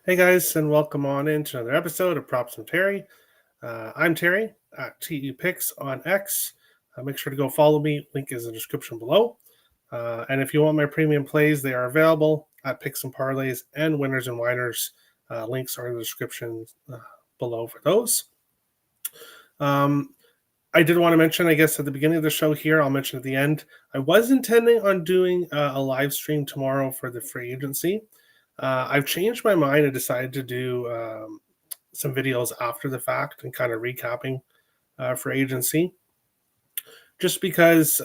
Hey guys, and welcome on into another episode of Props from Terry. I'm Terry at TE Picks on X. Make sure to go follow me. Link is in the description below. And if you want my premium plays, they are available at Picks and Parlays and Winners and Winers. Links are in the description below for those. I did want to mention, I guess, at the beginning of the show here, I'll mention at the end, I was intending on doing a live stream tomorrow for the free agency. I've changed my mind and decided to do some videos after the fact and kind of recapping for agency. Just because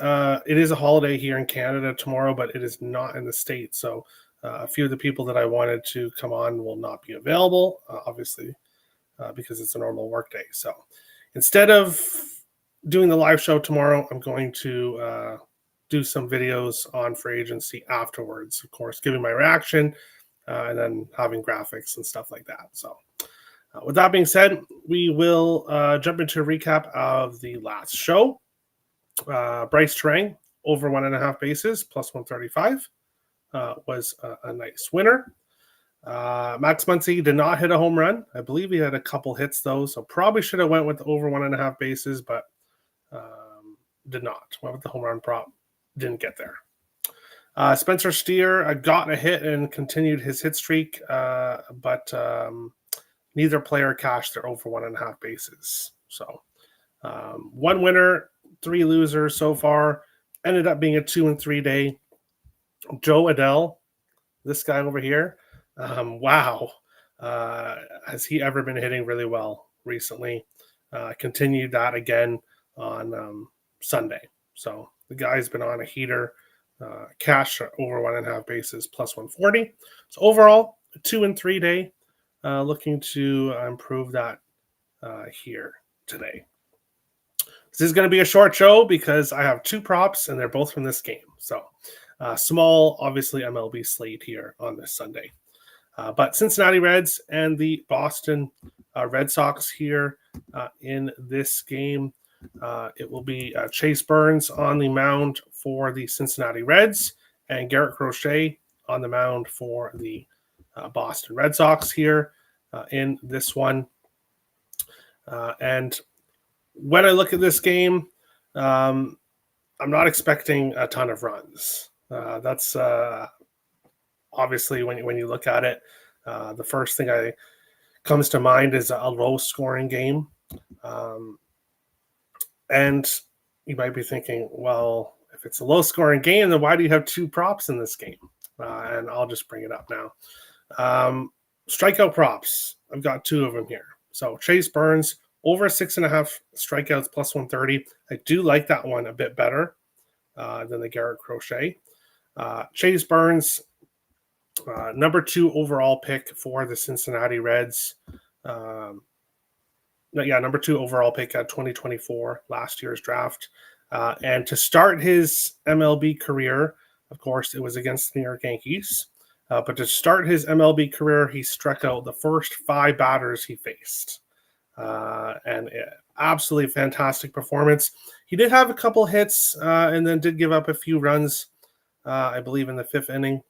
it is a holiday here in Canada tomorrow, but it is not in the States. So a few of the people that I wanted to come on will not be available, obviously, because it's a normal work day. So instead of doing the live show tomorrow, I'm going to do some videos on free agency afterwards, of course, giving my reaction and then having graphics and stuff like that. So with that being said, we will jump into a recap of the last show. Bryce Terang, over 1.5 bases, plus 135, was a nice winner. Max Muncy did not hit a home run. I believe he had a couple hits, though, so probably should have went with over 1.5 bases, but did not. Went with the home run prop. Didn't get there. Spencer Steer got a hit and continued his hit streak, but neither player cashed their over 1.5 bases. So one winner, 3 losers so far. Ended up being a 2-3 day. Joe Adell, this guy over here, wow. Has he ever been hitting really well recently? Continued that again on Sunday. So the guy's been on a heater. Cash over 1.5 bases, plus 140. So overall, a 2-3 day. Looking to improve that here today. This is going to be a short show because I have 2 props and they're both from this game. So small, obviously, MLB slate here on this Sunday. But Cincinnati Reds and the Boston Red Sox here in this game. It will be Chase Burns on the mound for the Cincinnati Reds and Garrett Crochet on the mound for the Boston Red Sox here in this one. And when I look at this game, I'm not expecting a ton of runs. That's obviously when you look at it, the first thing I comes to mind is a low-scoring game. And you might be thinking, well, if it's a low-scoring game, then why do you have 2 props in this game? And I'll just bring it up now. Strikeout props. I've got 2 of them here. So Chase Burns, over 6.5 strikeouts, plus 130. I do like that one a bit better than the Garrett Crochet. Chase Burns, number 2 overall pick for the Cincinnati Reds. Number 2 overall pick at 2024, last year's draft. And to start his MLB career, of course, it was against the New York Yankees. But to start his MLB career, he struck out the first 5 batters he faced. And absolutely fantastic performance. He did have a couple hits and then did give up a few runs, I believe, in the 5th inning.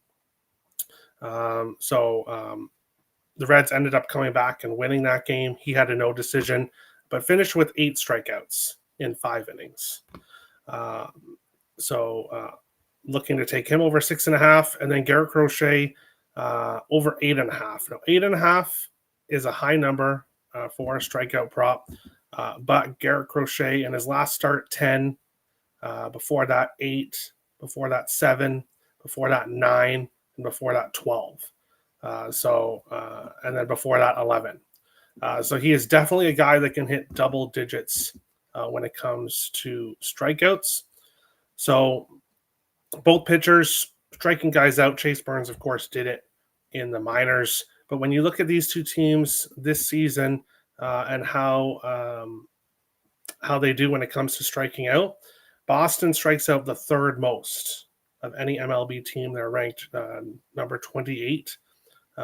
The Reds ended up coming back and winning that game. He had a no decision, but finished with 8 strikeouts in 5 innings. Looking to take him over 6.5, and then Garrett Crochet over 8.5. Now, 8.5 is a high number for a strikeout prop, but Garrett Crochet in his last start, 10, before that 8, before that 7, before that 9, and before that 12. And then before that 11. So he is definitely a guy that can hit double digits when it comes to strikeouts. So both pitchers striking guys out. Chase Burns, of course, did it in the minors. But when you look at these 2 teams this season and how they do when it comes to striking out, Boston strikes out the 3rd most of any MLB team. They're ranked number 28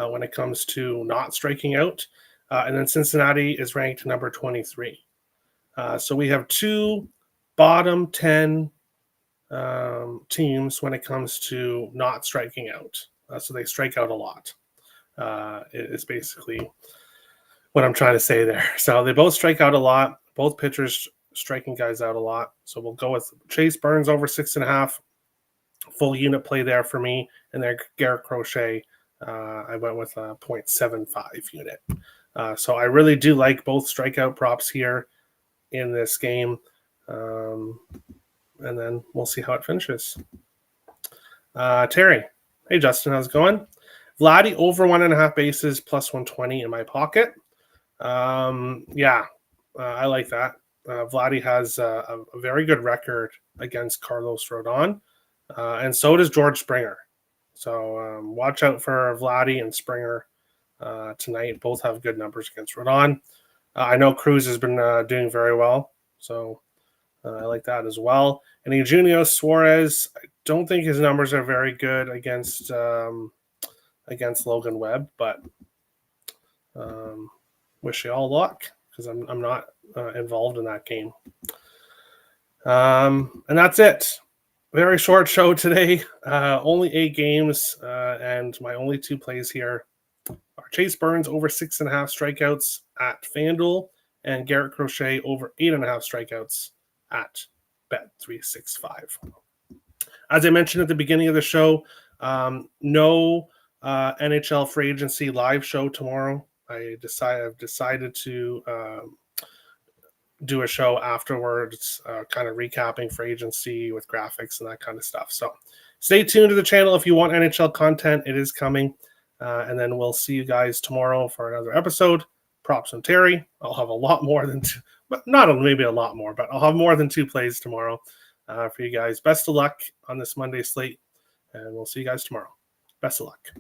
when it comes to not striking out. And then Cincinnati is ranked number 23. So we have 2 bottom 10 teams when it comes to not striking out. So they strike out a lot. is basically what I'm trying to say there. So they both strike out a lot. Both pitchers striking guys out a lot. So we'll go with Chase Burns over 6.5. Full unit play there for me. And then Garrett Crochet, I went with a 0.75 unit. So I really do like both strikeout props here in this game. And then we'll see how it finishes. Terry. Hey, Justin, how's it going? Vladdy over 1.5 bases plus 120 in my pocket. I like that. Vladdy has a very good record against Carlos Rodon, and so does George Springer. So watch out for Vladdy and Springer tonight. Both have good numbers against Rodon. I know Cruz has been doing very well, so I like that as well. And Eugenio Suarez, I don't think his numbers are very good against Logan Webb, but wish you all luck because I'm not involved in that game. And that's it. Very short show today. Only 8 games, and my only 2 plays here are Chase Burns over 6.5 strikeouts at FanDuel and Garrett Crochet over 8.5 strikeouts at Bet365. As I mentioned at the beginning of the show, no NHL free agency live show tomorrow. I've decided to do a show afterwards, kind of recapping free agency with graphics and that kind of stuff. So stay tuned to the channel if you want NHL content. It is coming. And then we'll see you guys tomorrow for another episode. Props on Terry. I'll have a lot more than 2, but not maybe a lot more, but I'll have more than 2 plays tomorrow for you guys. Best of luck on this Monday slate, and we'll see you guys tomorrow. Best of luck.